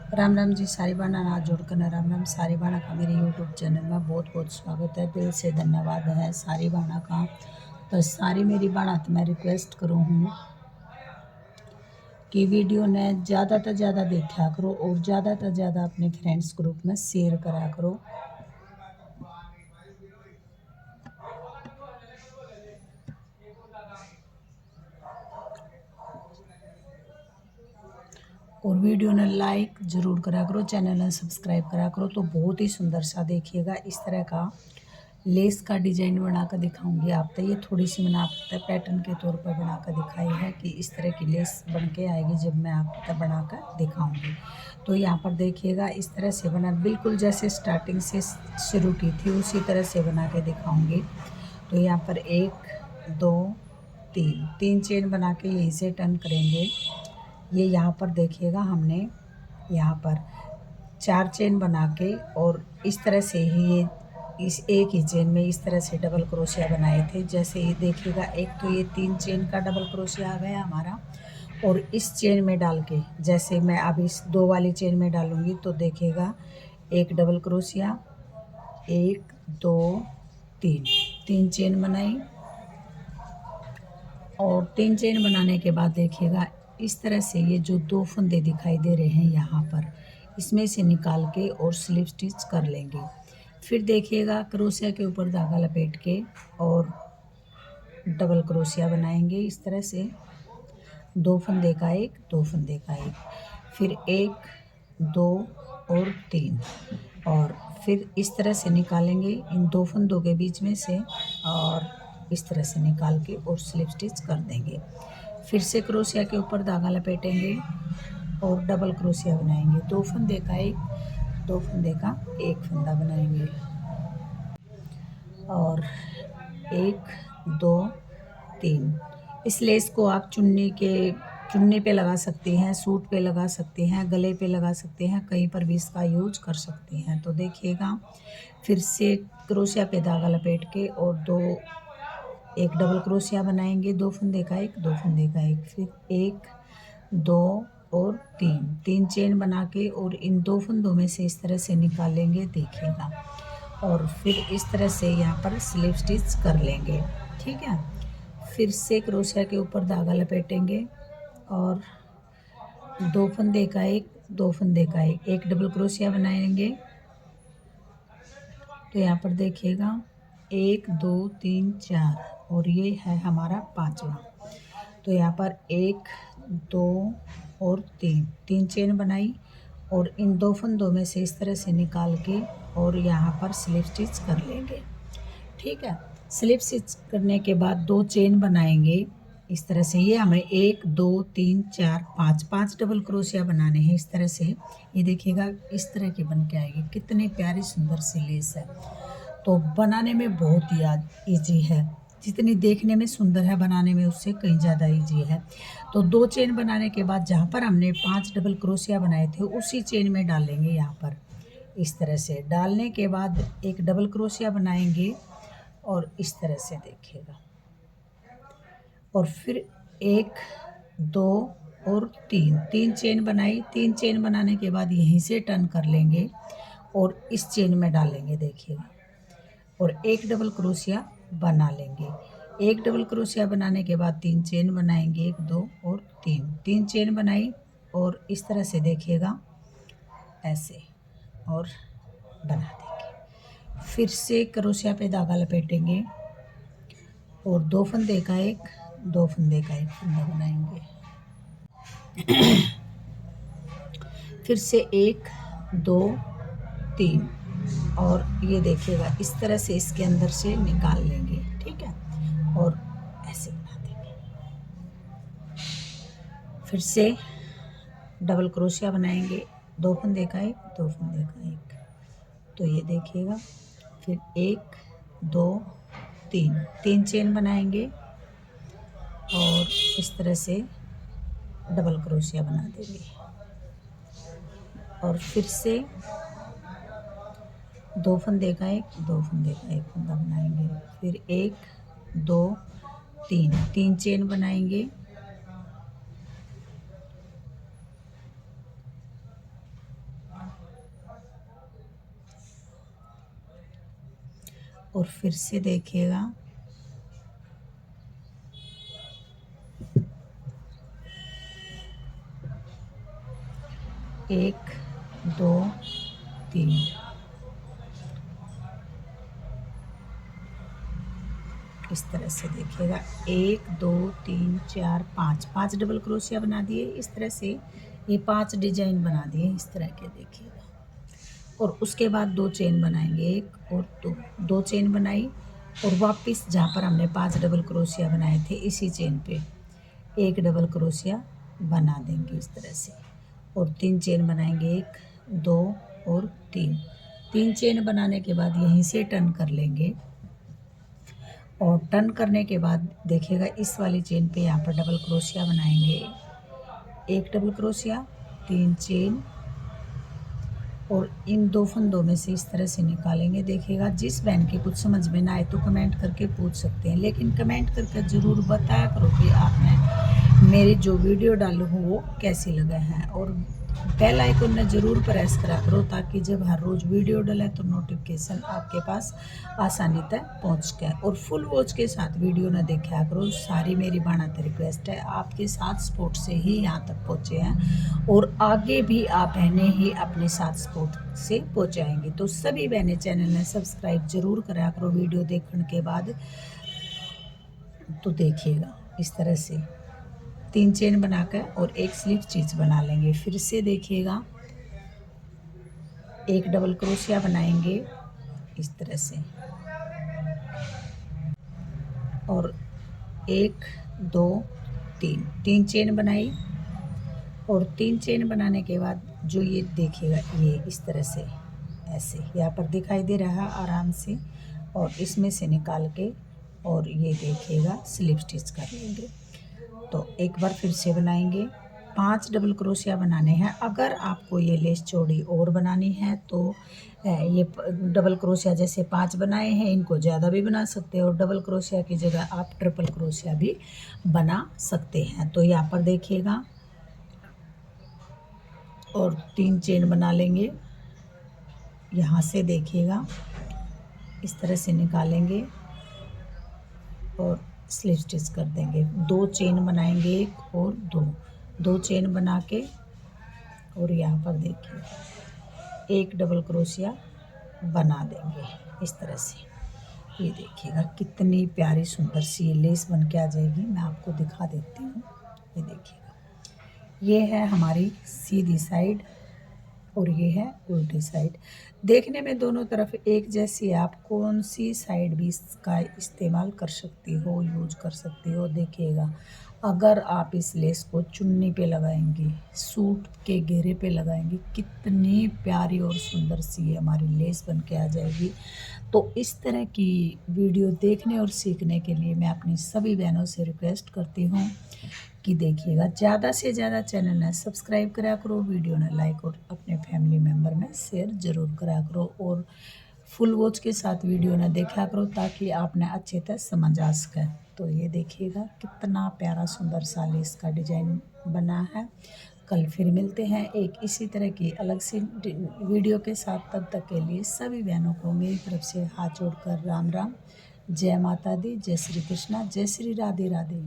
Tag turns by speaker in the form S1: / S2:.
S1: राम राम जी। सारी बाना नाथ जोड़कर न राम राम। सारी बाना का मेरे यूट्यूब चैनल में बहुत बहुत स्वागत है। दिल से धन्यवाद है सारी बाना का। तो सारी मेरी बाना तो मैं रिक्वेस्ट करूँ हूँ कि वीडियो ने ज़्यादा से ज़्यादा देखा करो और ज़्यादा से ज़्यादा अपने फ्रेंड्स ग्रुप में शेयर करा करो। और वीडियो ने लाइक ज़रूर करा करो, चैनल ने सब्सक्राइब करा करो। तो बहुत ही सुंदर सा देखिएगा, इस तरह का लेस का डिजाइन बना कर दिखाऊंगी आप। तो ये थोड़ी सी मैंने आपको पैटर्न के तौर पर बना कर दिखाई है कि इस तरह की लेस बन के आएगी जब मैं आपको बना कर दिखाऊंगी। तो यहाँ पर देखिएगा इस तरह से बना, बिल्कुल जैसे स्टार्टिंग से शुरू की थी उसी तरह से बना के दिखाऊंगी। तो यहाँ पर 1 2 3 चेन बना के यहीं से टर्न करेंगे। ये यहाँ पर देखिएगा हमने यहाँ पर 4 चेन बना के और इस तरह से ही ये इस एक ही चेन में इस तरह से डबल क्रोशिया बनाए थे। जैसे ये देखिएगा, एक तो ये 3 चेन का डबल क्रोशिया आ गया हमारा, और इस चेन में डाल के जैसे मैं अब इस 2 वाली चेन में डालूंगी तो देखिएगा एक डबल क्रोशिया, 1 2 3 चेन बनाई। और 3 चेन बनाने के बाद देखिएगा इस तरह से ये जो 2 फंदे दिखाई दे रहे हैं यहाँ पर, इसमें से निकाल के और स्लिप स्टिच कर लेंगे। फिर देखिएगा क्रोशिया के ऊपर धागा लपेट के और डबल क्रोशिया बनाएंगे इस तरह से, 2 फंदे का एक, 2 फंदे का एक, फिर 1 2 और 3, और फिर इस तरह से निकालेंगे इन 2 फंदों के बीच में से, और इस तरह से निकाल के और स्लिप स्टिच कर देंगे। फिर से क्रोशिया के ऊपर धागा लपेटेंगे और डबल क्रोशिया बनाएंगे। 2 फंदे का एक, 2 फंदे का एक फंदा बनाएंगे, और 1 2 3। इस लेस को आप चुन्नी पे लगा सकती हैं, सूट पे लगा सकती हैं, गले पे लगा सकते हैं, कहीं पर भी इसका यूज कर सकती हैं। तो देखिएगा फिर से क्रोशिया पे धागा लपेट के और एक डबल क्रोशिया बनाएंगे, 2 फंदे का एक, 2 फंदे का एक, फिर 1 2 और 3 चेन बना के और इन 2 फंदों में से इस तरह से निकालेंगे देखिएगा, और फिर इस तरह से यहाँ पर स्लिप स्टिच कर लेंगे। ठीक है, फिर से क्रोशिया के ऊपर धागा लपेटेंगे और 2 फंदे का एक, 2 फंदे का एक डबल क्रोशिया बनाएंगे। तो यहाँ पर देखिएगा 1 2 3 4, और ये है हमारा 5वां। तो यहाँ पर 1 2 और 3 चेन बनाई और इन 2 फंदों में से इस तरह से निकाल के और यहाँ पर स्लिप स्टिच कर लेंगे। ठीक है, स्लिप स्टिच करने के बाद 2 चेन बनाएंगे इस तरह से। ये हमें 1 2 3 4 5 डबल क्रोशिया बनाने हैं इस तरह से। ये देखिएगा इस तरह की बन के आएगी, कितनी प्यारी सुंदर सी लेस है। तो बनाने में बहुत ही ईजी है, जितनी देखने में सुंदर है बनाने में उससे कहीं ज़्यादा ईजी है। तो 2 चेन बनाने के बाद जहाँ पर हमने 5 डबल क्रोशिया बनाए थे उसी चेन में डालेंगे। यहाँ पर इस तरह से डालने के बाद एक डबल क्रोशिया बनाएंगे और इस तरह से देखिएगा, और फिर 1 2 और 3 चेन बनाई। 3 चेन बनाने के बाद यहीं से टर्न कर लेंगे और इस चेन में डालेंगे देखिएगा, और एक डबल क्रोशिया बना लेंगे। एक डबल क्रोशिया बनाने के बाद 3 चेन बनाएंगे, 1 2 और 3 चेन बनाई और इस तरह से देखिएगा ऐसे, और बना देंगे। फिर से क्रोशिया पे धागा लपेटेंगे और 2 फंदे का एक, 2 फंदे का एक फंदा बनाएंगे। फिर से 1 2 3, और ये देखिएगा इस तरह से इसके अंदर से निकाल लेंगे। ठीक है, और ऐसे बना देंगे। फिर से डबल क्रोशिया बनाएंगे, 2 फंदे का एक, 2 फंदे का एक। तो ये देखिएगा फिर 1 2 3 चेन बनाएंगे और इस तरह से डबल क्रोशिया बना देंगे, और फिर से 2 फंदे का एक, 2 फंदे का एक फंदा बनाएंगे। फिर 1 2 3 चेन बनाएंगे, और फिर से देखिएगा। एक, दो, तीन। इस तरह से देखिएगा, 1 2 3 4 5, 5 डबल क्रोशिया बना दिए। इस तरह से ये 5 डिजाइन बना दिए इस तरह के, देखिएगा। और उसके बाद 2 चेन बनाएंगे, 1 और 2, 2 चेन बनाई और वापस जहाँ पर हमने 5 डबल क्रोशिया बनाए थे इसी चेन पे 1 डबल क्रोशिया बना देंगे इस तरह से। और 3 चेन बनाएंगे, 1 2 और 3। 3 चेन बनाने के बाद यहीं से टर्न कर लेंगे। और टर्न करने के बाद देखिएगा, इस वाली चेन पे यहाँ पर डबल क्रोशिया बनाएंगे, 1 डबल क्रोशिया, 3 चेन और इन 2 फंदों में से इस तरह से निकालेंगे। देखिएगा, जिस बहन के कुछ समझ में ना आए तो कमेंट करके पूछ सकते हैं, लेकिन कमेंट करके ज़रूर बताया करो कि आपने मेरी जो वीडियो डाली हो वो कैसी लगे हैं। और बेल आइकन ने ज़रूर प्रेस करा करो ताकि जब हर रोज़ वीडियो डाले तो नोटिफिकेशन आपके पास आसानी तक पहुँच के। और फुल वॉच के साथ वीडियो न देखा करो, सारी मेरी बाणात रिक्वेस्ट है। आपके साथ सपोर्ट से ही यहाँ तक पहुँचे हैं और आगे भी आप बहनें ही अपने साथ सपोर्ट से पहुँचाएंगे। तो सभी बहनें चैनल ने सब्सक्राइब जरूर करा करो वीडियो देखने के बाद। तो देखिएगा, इस तरह से 3 चेन बनाकर और 1 स्लिप स्टिच बना लेंगे। फिर से देखिएगा, 1 डबल क्रोशिया बनाएंगे इस तरह से और 1 2 3, 3 चेन बनाई। और 3 चेन बनाने के बाद जो ये देखिएगा, ये इस तरह से ऐसे यहाँ पर दिखाई दे रहा है आराम से। और इसमें से निकाल के और ये देखिएगा स्लिप स्टिच कर लेंगे। तो एक बार फिर से बनाएंगे, 5 डबल क्रोशिया बनाने हैं। अगर आपको ये लेस चौड़ी और बनानी है तो ये डबल क्रोशिया जैसे 5 बनाए हैं इनको ज़्यादा भी बना सकते हो, और डबल क्रोशिया की जगह आप ट्रिपल क्रोशिया भी बना सकते हैं। तो यहाँ पर देखिएगा, और 3 चेन बना लेंगे। यहाँ से देखिएगा, इस तरह से निकालेंगे और स्लिप स्टिच कर देंगे। 2 चेन बनाएंगे, 1 और 2 चेन बना के और यहाँ पर देखिए 1 डबल क्रोशिया बना देंगे इस तरह से। ये देखिएगा कितनी प्यारी सुंदर सी ये लेस बन के आ जाएगी। मैं आपको दिखा देती हूँ। ये देखिएगा, ये है हमारी सीधी साइड और ये है उल्टी साइड। देखने में दोनों तरफ एक जैसी, आप कौन सी साइड भी इसका इस्तेमाल कर सकती हो, यूज कर सकती हो। देखिएगा, अगर आप इस लेस को चुन्नी पे लगाएंगी, सूट के घेरे पे लगाएंगी, कितनी प्यारी और सुंदर सी हमारी लेस बन के आ जाएगी। तो इस तरह की वीडियो देखने और सीखने के लिए मैं अपनी सभी बहनों से रिक्वेस्ट करती हूँ कि देखिएगा, ज़्यादा से ज़्यादा चैनल ने सब्सक्राइब करा करो, वीडियो ने लाइक और अपने फैमिली मेम्बर में शेयर ज़रूर करा करो। और फुल वॉच के साथ वीडियो ने देखा करो ताकि आपने अच्छे तरह समझ आ सके। तो ये देखिएगा कितना प्यारा सुंदर सा लेस का डिजाइन बना है। कल फिर मिलते हैं एक इसी तरह की अलग सी वीडियो के साथ। तब तक के लिए सभी बहनों को मेरी तरफ से हाथ जोड़कर राम राम, जय माता दी, जय श्री कृष्णा, जय श्री राधे राधे।